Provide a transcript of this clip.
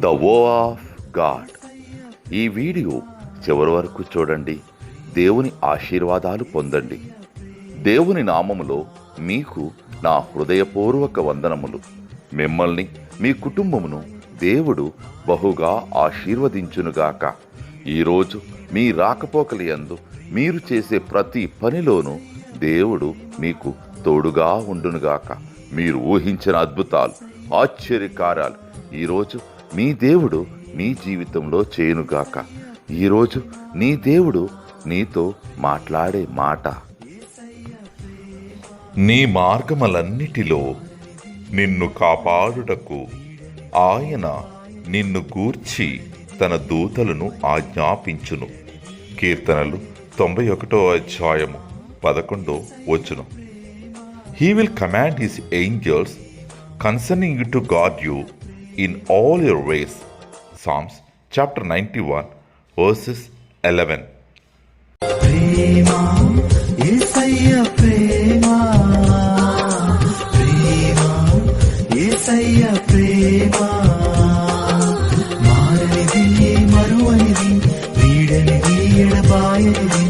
The వో of God. ఈ video చివరి వరకు చూడండి. దేవుని ఆశీర్వాదాలు పొందండి. దేవుని నామములో మీకు నా హృదయపూర్వక వందనములు. మిమ్మల్ని మీ కుటుంబమును దేవుడు బహుగా ఆశీర్వదించునుగాక. ఈరోజు మీ రాకపోకలి యందు మీరు చేసే ప్రతి పనిలోనూ దేవుడు మీకు తోడుగా ఉండునుగాక. మీరు ఊహించిన అద్భుతాలు, ఆశ్చర్యకార్యాలు ఈరోజు మీ దేవుడు మీ జీవితంలో చేయునుగాక. ఈరోజు నీ దేవుడు నీతో మాట్లాడే మాట, నీ మార్గములన్నిటిలో నిన్ను కాపాడుటకు ఆయన నిన్ను గూర్చి తన దూతలను ఆజ్ఞాపించును. కీర్తనలు 91:11. He will command his angels concerning you to guard you in all your ways. Psalms chapter 91:11. ప్రేమా యేసయ్య ప్రేమా, ప్రేమా యేసయ్య ప్రేమా, మారనిది మరువనిది, వీడనిది ఎడబాయనిది,